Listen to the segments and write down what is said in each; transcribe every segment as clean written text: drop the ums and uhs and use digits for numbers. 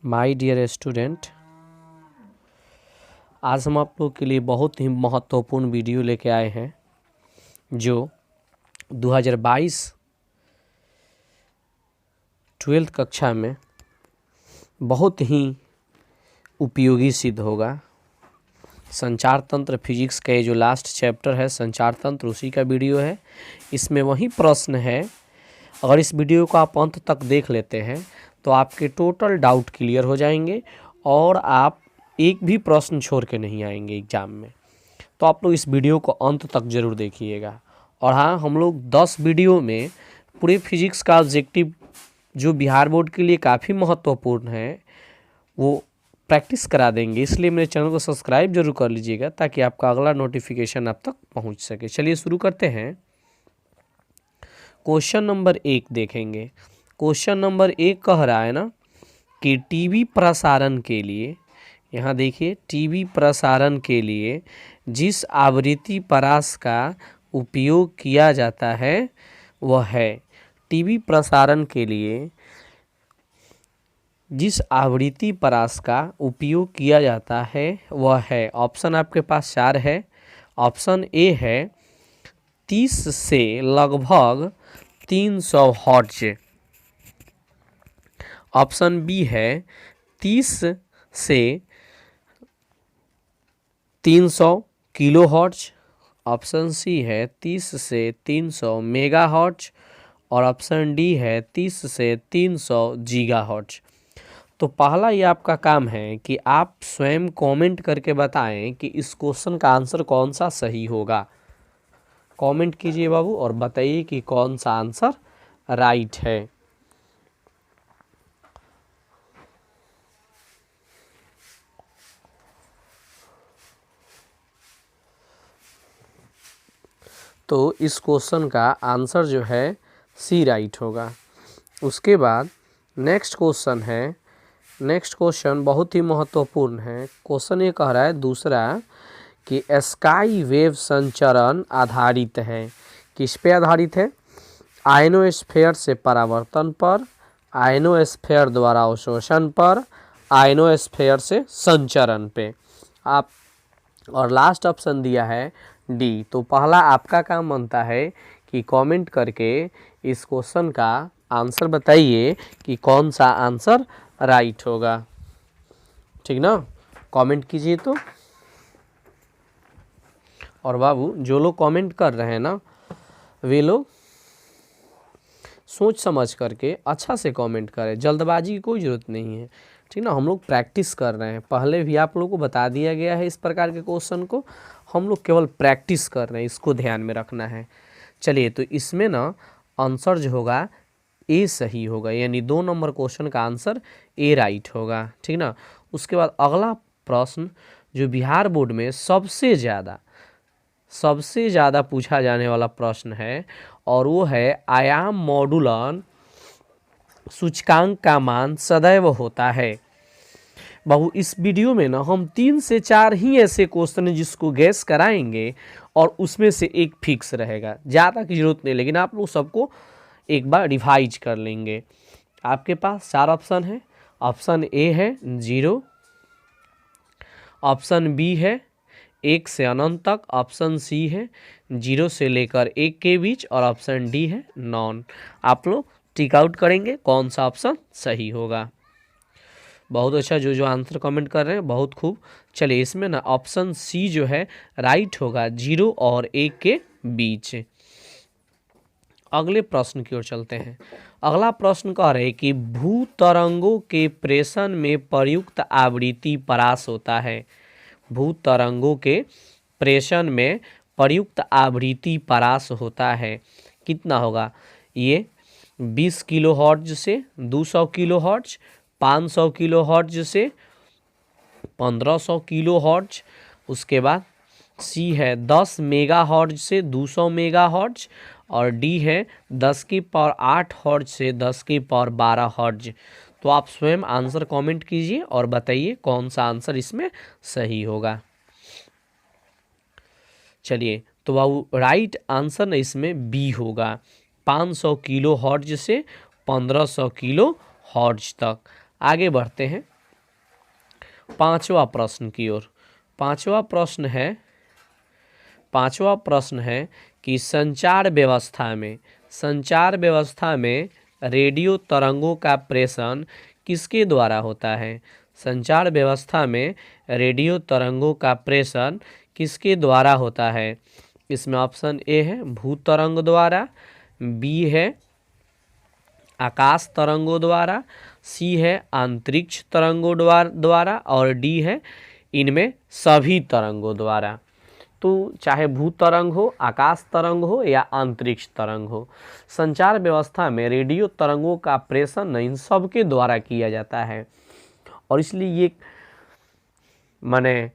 My dear student, आज हम आप लोग के लिए बहुत ही महत्वपूर्ण वीडियो लेके आए हैं जो 2022 12th कक्षा में बहुत ही उपयोगी सिद्ध होगा। संचार तंत्र फिजिक्स का ये जो लास्ट चैप्टर है संचार तंत्र, उसी का वीडियो है। इसमें वही प्रश्न है। अगर इस वीडियो को आप अंत तक देख लेते हैं तो आपके टोटल डाउट क्लियर हो जाएंगे और आप एक भी प्रश्न छोड़ के नहीं आएंगे एग्ज़ाम में। तो आप लोग इस वीडियो को अंत तक ज़रूर देखिएगा। और हाँ, हम लोग 10 वीडियो में पूरे फिजिक्स का ऑब्जेक्टिव जो बिहार बोर्ड के लिए काफ़ी महत्वपूर्ण है वो प्रैक्टिस करा देंगे। इसलिए मेरे चैनल को सब्सक्राइब जरूर कर लीजिएगा ताकि आपका अगला नोटिफिकेशन आप तक पहुंच सके। चलिए शुरू करते हैं। क्वेश्चन नंबर 1 देखेंगे। क्वेश्चन नंबर 1 कह रहा है ना कि टीवी प्रसारण के लिए, यहाँ देखिए, टीवी प्रसारण के लिए जिस आवृत्ति परास का उपयोग किया जाता है वह है। टीवी प्रसारण के लिए जिस आवृत्ति परास का उपयोग किया जाता है वह है। ऑप्शन आपके पास 4 है। ऑप्शन ए है 30 से लगभग 300 हर्ट्ज। ऑप्शन बी है 30 से 300 किलो हर्ट्ज। ऑप्शन सी है 30 से 300 मेगा हर्ट्ज और ऑप्शन डी है 30 से 300 गीगा हर्ट्ज। तो पहला ये आपका काम है कि आप स्वयं कमेंट करके बताएं कि इस क्वेश्चन का आंसर कौन सा सही होगा। कमेंट कीजिए बाबू और बताइए कि कौन सा आंसर राइट है। तो इस क्वेश्चन का आंसर जो है सी राइट होगा। उसके बाद नेक्स्ट क्वेश्चन है। नेक्स्ट क्वेश्चन बहुत ही महत्वपूर्ण है। क्वेश्चन ये कह रहा है दूसरा कि स्काई वेव संचरण आधारित है। किस पे आधारित है? आयनोस्फीयर से परावर्तन पर, आयनोस्फीयर द्वारा अवशोषण पर, आयनोस्फीयर से संचरण पे। आप और लास्ट ऑप्शन दिया है डी। तो पहला आपका काम बनता है कि कमेंट करके इस क्वेश्चन का आंसर बताइए कि कौन सा आंसर राइट होगा। ठीक ना? कमेंट कीजिए तो। और बाबू जो लोग कमेंट कर रहे हैं ना वे लोग सोच समझ करके अच्छा से कमेंट करें। जल्दबाजी की कोई ज़रूरत नहीं है। ठीक ना? हम लोग प्रैक्टिस कर रहे हैं। पहले भी आप लोगों को बता दिया गया है इस प्रकार के क्वेश्चन को। हम लोग केवल प्रैक्टिस कर रहे हैं, इसको ध्यान में रखना है। चलिए, तो इसमें ना आंसर जो होगा ए सही होगा, यानी 2 नंबर क्वेश्चन का आंसर ए राइट होगा। ठीक ना? उसके बाद अगला प्रश्न जो बिहार बोर्ड में सबसे ज़्यादा पूछा जाने वाला प्रश्न है और वो है आयाम मॉडुलन सूचकांक का मान सदैव होता है। बाबू इस वीडियो में ना हम 3 से 4 ही ऐसे क्वेश्चन हैं जिसको गैस कराएंगे और उसमें से एक फिक्स रहेगा। ज़्यादा की जरूरत नहीं, लेकिन आप लोग सबको एक बार रिवाइज कर लेंगे। आपके पास 4 ऑप्शन है। ऑप्शन ए है 0, ऑप्शन बी है 1 से अनंत तक, ऑप्शन सी है 0 से लेकर 1 के बीच और ऑप्शन डी है नॉन। आप लोग टिक आउट करेंगे कौन सा ऑप्शन सही होगा। बहुत अच्छा, जो जो आंसर कमेंट कर रहे हैं बहुत खूब। चलिए, इसमें ना ऑप्शन सी जो है राइट होगा, 0 और 1 के बीच। अगले प्रश्न की ओर चलते हैं। अगला प्रश्न कह रहे हैं कि भूतरंगों के प्रेषण में प्रयुक्त आवृत्ति परास होता है। भूतरंगों के प्रेषण में प्रयुक्त आवृत्ति परास होता है। कितना होगा? ये 20 किलो हर्ट्ज से 200 किलो हर्ट्ज, 500 किलो हर्ट्ज से 1500 किलो हर्ट्ज। उसके बाद सी है 10 मेगा हर्ट्ज से 200 मेगा हर्ट्ज और डी है 10 की पावर 8 हर्ट्ज से 10 की पावर 12 हर्ट्ज। तो आप स्वयं आंसर कमेंट कीजिए और बताइए कौन सा आंसर इसमें सही होगा। चलिए, तो बाबू राइट आंसर ना इसमें बी होगा, 500 किलो हर्ट्ज से 1500 किलो हर्ट्ज तक। आगे बढ़ते हैं। पांचवा प्रश्न की ओर। पांचवा प्रश्न है कि संचार व्यवस्था में रेडियो तरंगों का प्रेषण किसके द्वारा होता है? संचार व्यवस्था में रेडियो तरंगों का प्रेषण किसके द्वारा होता है? इसमें ऑप्शन ए है भूतरंग द्वारा, बी है आकाश तरंगों द्वारा, सी है अंतरिक्ष तरंगों द्वारा और डी है इनमें सभी तरंगों द्वारा। तो चाहे भूतरंग हो, आकाश तरंग हो या अंतरिक्ष तरंग हो, संचार व्यवस्था में रेडियो तरंगों का प्रेषण इन सब के द्वारा किया जाता है। और इसलिए ये माने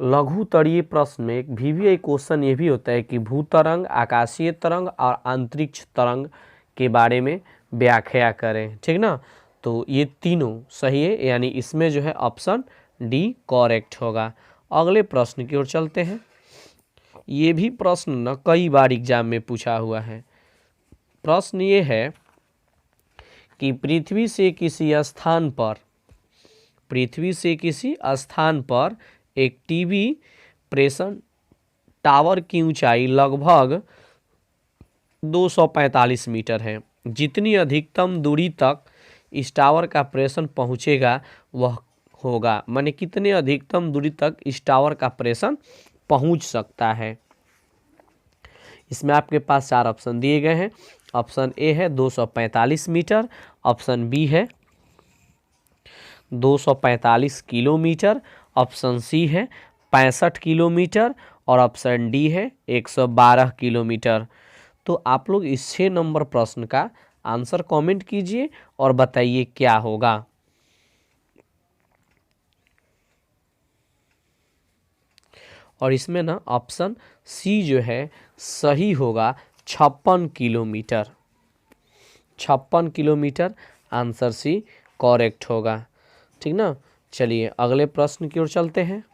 लघु तरीय प्रश्न में एक VVI क्वेश्चन ये भी होता है कि भूतरंग, आकाशीय तरंग और अंतरिक्ष तरंग के बारे में व्याख्या करें, ठीक ना। तो ये तीनों सही है, यानी इसमें जो है ऑप्शन डी करेक्ट होगा। अगले प्रश्न की ओर चलते हैं। ये भी प्रश्न न कई बार एग्जाम में पूछा हुआ है। प्रश्न ये है कि पृथ्वी से किसी स्थान पर एक टीवी प्रेषण टावर की ऊंचाई लगभग 245 मीटर है। जितनी अधिकतम दूरी तक इस टावर का प्रेषण पहुंचेगा वह होगा, माने कितने अधिकतम दूरी तक इस टावर का प्रेषण पहुंच सकता है। इसमें आपके पास 4 ऑप्शन दिए गए हैं। ऑप्शन ए है 245 मीटर, ऑप्शन बी है 245 किलोमीटर, ऑप्शन सी है 65 किलोमीटर और ऑप्शन डी है 112 किलोमीटर। तो आप लोग इस 6 नंबर प्रश्न का आंसर कमेंट कीजिए और बताइए क्या होगा। और इसमें ना ऑप्शन सी जो है सही होगा, 56 kilometre. 56 kilometre answer C correct होगा, ठीक ना। चलिए अगले प्रश्न की ओर चलते हैं।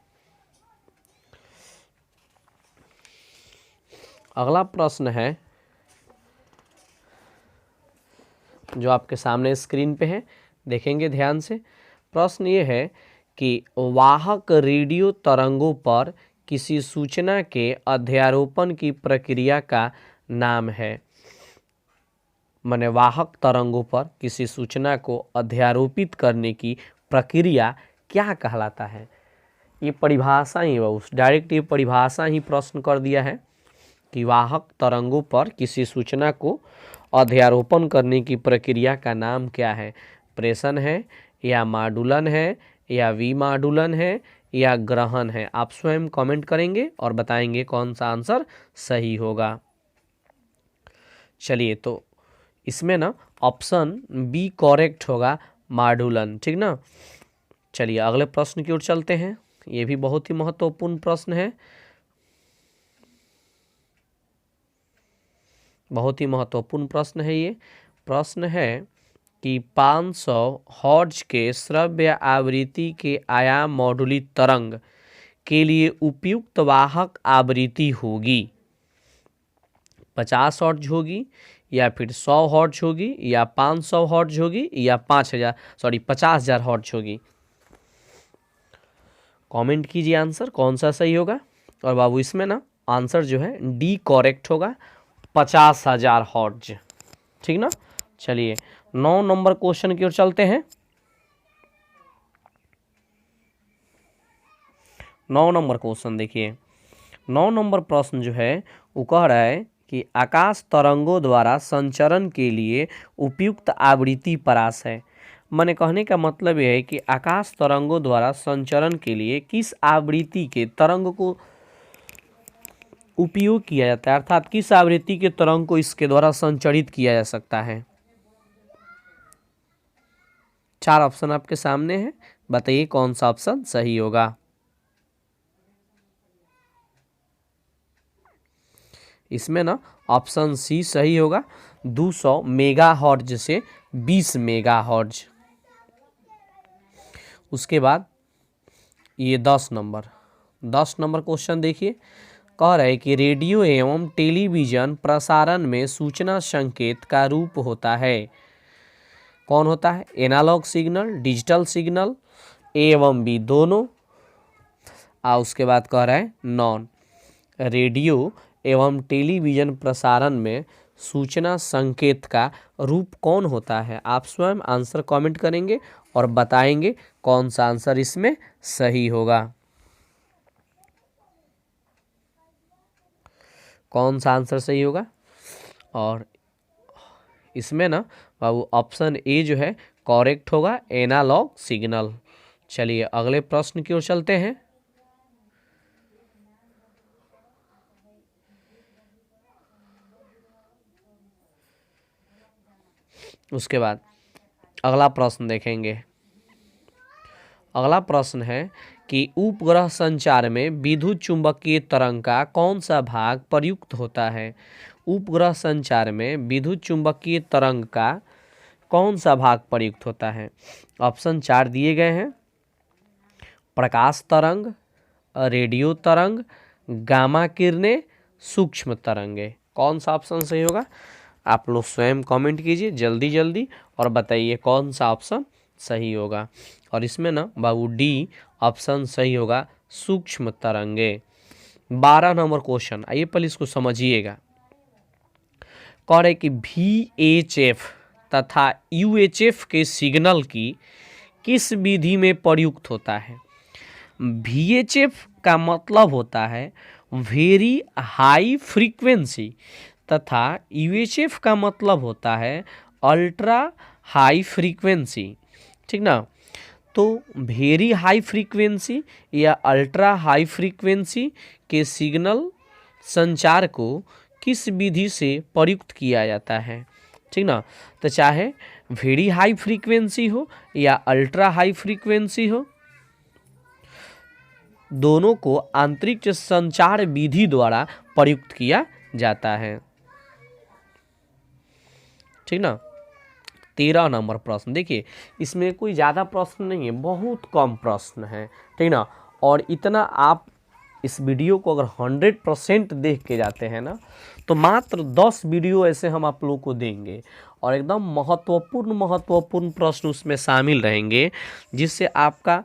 अगला प्रश्न है जो आपके सामने स्क्रीन पे है, देखेंगे ध्यान से। प्रश्न ये है कि वाहक रेडियो तरंगों पर किसी सूचना के अध्यारोपण की प्रक्रिया का नाम है। माने वाहक तरंगों पर किसी सूचना को अध्यारोपित करने की प्रक्रिया क्या कहलाता है? ये परिभाषा ही डायरेक्ट ये परिभाषा ही प्रश्न कर दिया है कि वाहक तरंगों पर किसी सूचना को अध्यारोपण करने की प्रक्रिया का नाम क्या है? प्रेषण है या माडुलन है या विमाडुलन है या ग्रहण है? आप स्वयं कमेंट करेंगे और बताएंगे कौन सा आंसर सही होगा। चलिए तो इसमें ना ऑप्शन बी करेक्ट होगा, माडुलन, ठीक ना। चलिए अगले प्रश्न की ओर चलते हैं। ये भी बहुत ही महत्वपूर्ण प्रश्न है, बहुत ही महत्वपूर्ण प्रश्न है। ये प्रश्न है कि 500 हर्ट्ज के श्रव्य आवृत्ति के आयाम मॉडुलित तरंग के लिए उपयुक्त वाहक आवृत्ति होगी 50 हर्ट्ज होगी या फिर 100 हर्ट्ज होगी या 500 हर्ट्ज होगी या 50,000 हर्ट्ज होगी? कमेंट कीजिए आंसर कौन सा सही होगा। और बाबू इसमें ना आंसर जो है डी करेक्ट होगा, 50,000 हर्ट्ज, ठीक ना। चलिए 9 नंबर क्वेश्चन की ओर चलते हैं। 9 नंबर क्वेश्चन देखिए। 9 नंबर प्रश्न जो है वो कह रहा है कि आकाश तरंगों द्वारा संचरण के लिए उपयुक्त आवृत्ति परास है। मैंने कहने का मतलब यह है कि आकाश तरंगों द्वारा संचरण के लिए किस आवृत्ति के तरंग को उपयोग किया जाता है, अर्थात किस आवृत्ति के तरंग को इसके द्वारा संचरित किया जा सकता है। 4 ऑप्शन आपके सामने है, बताइए कौन सा ऑप्शन सही होगा। इसमें ना ऑप्शन सी सही होगा, 200 मेगाहर्ट्ज से 20 मेगाहर्ट्ज। उसके बाद ये 10 नंबर क्वेश्चन देखिए, कह रहे हैं कि रेडियो एवं टेलीविजन प्रसारण में सूचना संकेत का रूप होता है। कौन होता है? एनालॉग सिग्नल, डिजिटल सिग्नल, ए एवं बी दोनों, उसके बाद कह रहा है नॉन। रेडियो एवं टेलीविज़न प्रसारण में सूचना संकेत का रूप कौन होता है? आप स्वयं आंसर कमेंट करेंगे और बताएंगे कौन सा आंसर इसमें सही होगा। कौन सा आंसर सही होगा? और इसमें ना बाबू ऑप्शन ए जो है करेक्ट होगा, एनालॉग सिग्नल। चलिए अगले प्रश्न की ओर चलते हैं। उसके बाद अगला प्रश्न देखेंगे। अगला प्रश्न है कि उपग्रह संचार में विद्युत चुंबकीय तरंग का कौन सा भाग प्रयुक्त होता है? उपग्रह संचार में विद्युत चुंबकीय तरंग का कौन सा भाग प्रयुक्त होता है? ऑप्शन 4 दिए गए हैं। प्रकाश तरंग, रेडियो तरंग, गामा किरणें, सूक्ष्म तरंगे। कौन सा ऑप्शन सही होगा? आप लोग स्वयं कमेंट कीजिए जल्दी जल्दी और बताइए कौन सा ऑप्शन सही होगा। और इसमें ना बाबू डी ऑप्शन सही होगा, सूक्ष्म तरंगे। 12 नंबर क्वेश्चन, आइए पहले इसको समझिएगा। कह रहे कि VHF तथा UHF के सिग्नल की किस विधि में प्रयुक्त होता है? VHF का मतलब होता है वेरी हाई फ्रीक्वेंसी तथा UHF का मतलब होता है अल्ट्रा हाई फ्रीक्वेंसी। ठीक ना? तो वेरी हाई फ्रीक्वेंसी या अल्ट्रा हाई फ्रीक्वेंसी के सिग्नल संचार को किस विधि से प्रयुक्त किया जाता है? ठीक ना? तो चाहे वेरी हाई फ्रीक्वेंसी हो या अल्ट्रा हाई फ्रीक्वेंसी हो, दोनों को आंतरिक संचार विधि द्वारा प्रयुक्त किया जाता है। ठीक ना? 13 नंबर प्रश्न देखिए, इसमें कोई ज़्यादा प्रश्न नहीं है, बहुत कम प्रश्न है। ठीक ना? और इतना आप इस वीडियो को अगर 100% देख के जाते हैं ना, तो मात्र 10 वीडियो ऐसे हम आप लोगों को देंगे और एकदम महत्वपूर्ण प्रश्न उसमें शामिल रहेंगे, जिससे आपका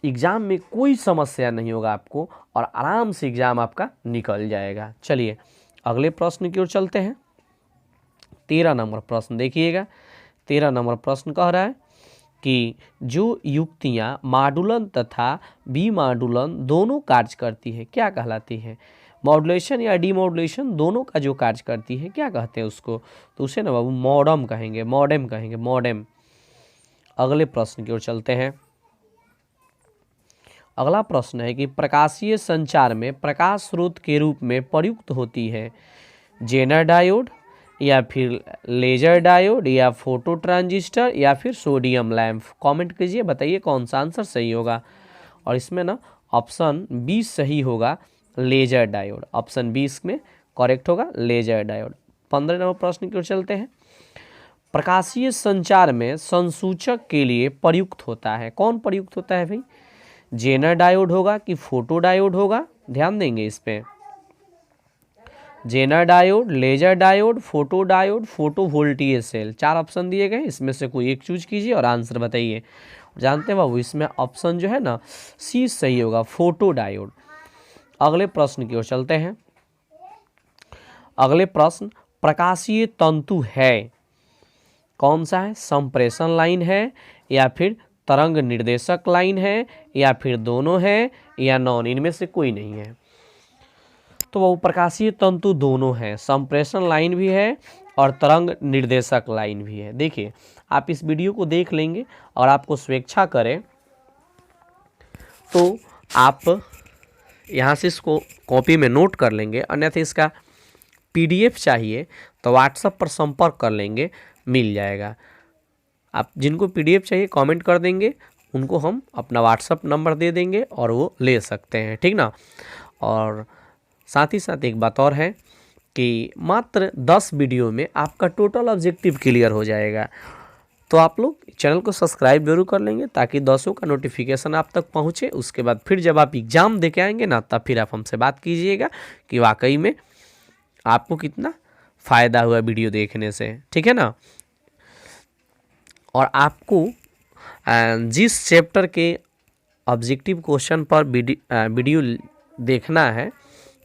एग्ज़ाम में कोई समस्या नहीं होगा आपको और आराम से एग्ज़ाम आपका निकल जाएगा। चलिए अगले प्रश्न की ओर चलते हैं। 13 नंबर प्रश्न देखिएगा। 13 नंबर प्रश्न कह रहा है कि जो युक्तियाँ मॉड्यूलन तथा विमॉड्यूलन दोनों कार्य करती है क्या कहलाती है? मॉड्यूलेशन या डीमॉड्यूलेशन दोनों का जो कार्य करती है क्या कहते हैं उसको? तो उसे ना बाबू मॉडम कहेंगे, मॉडेम कहेंगे, मॉडेम। अगले प्रश्न की ओर चलते हैं। अगला प्रश्न है कि प्रकाशीय संचार में प्रकाश स्रोत के रूप में प्रयुक्त होती है जेनर डायोड या फिर लेजर डायोड या फोटो ट्रांजिस्टर या फिर सोडियम लैंप। कमेंट कीजिए, बताइए कौन सा आंसर सही होगा। और इसमें ना ऑप्शन 20 सही होगा, लेजर डायोड। ऑप्शन 20 में करेक्ट होगा लेजर डायोड। 15 नंबर प्रश्न की ओर चलते हैं। प्रकाशीय संचार में संसूचक के लिए प्रयुक्त होता है, कौन प्रयुक्त होता है भाई? जेनर डायोड होगा कि फोटो डायोड होगा? ध्यान देंगे इस पे। Zener diode, laser diode, photo diode, photo voltage cell, 4 option दिए गए, इसमें से कोई एक चूज कीजिए और आंसर बताइए। जानते हैं बाबू, इसमें ऑप्शन जो है ना सी सही होगा, फोटो डायोड। अगले प्रश्न की ओर चलते हैं। अगले प्रश्न, प्रकाशीय तंतु है कौन सा है? संप्रेषण लाइन है या फिर तरंग निर्देशक लाइन है या फिर दोनों है या नॉन? इनमें से कोई नहीं है। तो वो प्रकाशीय तंतु दोनों हैं, संप्रेषण लाइन भी है और तरंग निर्देशक लाइन भी है। देखिए आप इस वीडियो को देख लेंगे और आपको स्वेच्छा करें तो आप यहाँ से इसको कॉपी में नोट कर लेंगे, अन्यथा इसका PDF चाहिए तो व्हाट्सएप पर संपर्क कर लेंगे, मिल जाएगा। आप जिनको PDF चाहिए कमेंट कर देंगे, उनको हम अपना व्हाट्सएप नंबर दे देंगे और वो ले सकते हैं। ठीक ना? और साथ ही साथ एक बात और है कि मात्र 10 वीडियो में आपका टोटल ऑब्जेक्टिव क्लियर हो जाएगा। तो आप लोग चैनल को सब्सक्राइब जरूर कर लेंगे ताकि 10 का नोटिफिकेशन आप तक पहुंचे। उसके बाद फिर जब आप एग्ज़ाम दे के आएंगे ना, तब फिर आप हमसे बात कीजिएगा कि वाकई में आपको कितना फ़ायदा हुआ वीडियो देखने से। ठीक है ना? और आपको जिस चैप्टर के ऑब्जेक्टिव क्वेश्चन पर वीडियो देखना है,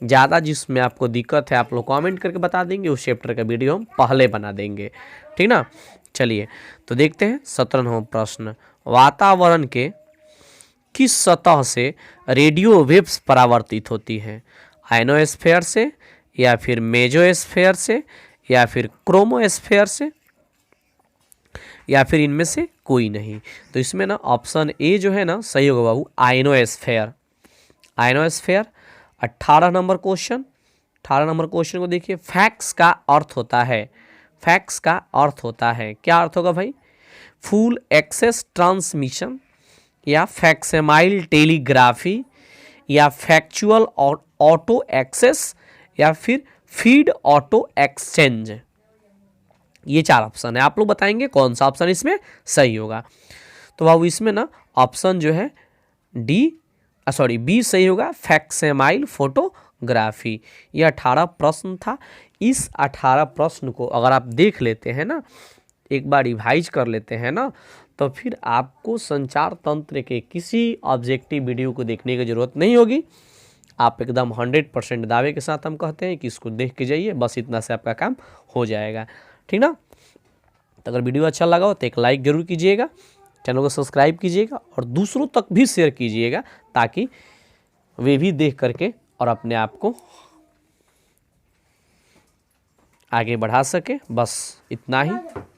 ज़्यादा जिसमें आपको दिक्कत है आप लोग कमेंट करके बता देंगे, उस चैप्टर का वीडियो हम पहले बना देंगे, ठीक ना। चलिए तो देखते हैं 17वां प्रश्न। वातावरण के किस सतह से रेडियो वेव्स परावर्तित होती हैं? आयनोस्फेयर से, या फिर मेसोस्फेयर से, या फिर क्रोमोस्फेयर से, या फिर इनमें से कोई नहीं। तो इसमें ना ऑप्शन ए जो है ना सही होगा बाबू, ionosphere. Ionosphere 18 number question. 18 number question को देखिए। फैक्स का अर्थ होता है, फैक्स का अर्थ होता है, क्या अर्थ होगा भाई? फुल एक्सेस ट्रांसमिशन, या फैक्सेमाइल टेलीग्राफी, या फैक्चुअल ऑटो एक्सेस, या फिर फीड ऑटो एक्सचेंज। ये 4 ऑप्शन है, आप लोग बताएंगे कौन सा ऑप्शन इसमें सही होगा। तो बाबू इसमें ना ऑप्शन जो है बी सही होगा, फैक्सेमाइल फोटोग्राफी। ये 18 प्रश्न था। इस 18 प्रश्न को अगर आप देख लेते हैं ना, एक बार रिवाइज कर लेते हैं ना, तो फिर आपको संचार तंत्र के किसी ऑब्जेक्टिव वीडियो को देखने की जरूरत नहीं होगी। आप एकदम 100% दावे के साथ हम कहते हैं कि इसको देख के जाइए, बस इतना से आपका काम हो जाएगा, ठीक ना। तो अगर वीडियो अच्छा लगा हो तो एक लाइक जरूर कीजिएगा, चैनल को सब्सक्राइब कीजिएगा और दूसरों तक भी शेयर कीजिएगा, ताकि वे भी देख करके और अपने आप को आगे बढ़ा सके। बस इतना ही,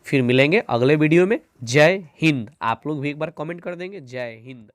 फिर मिलेंगे अगले वीडियो में। जय हिंद। आप लोग भी एक बार कमेंट कर देंगे जय हिंद।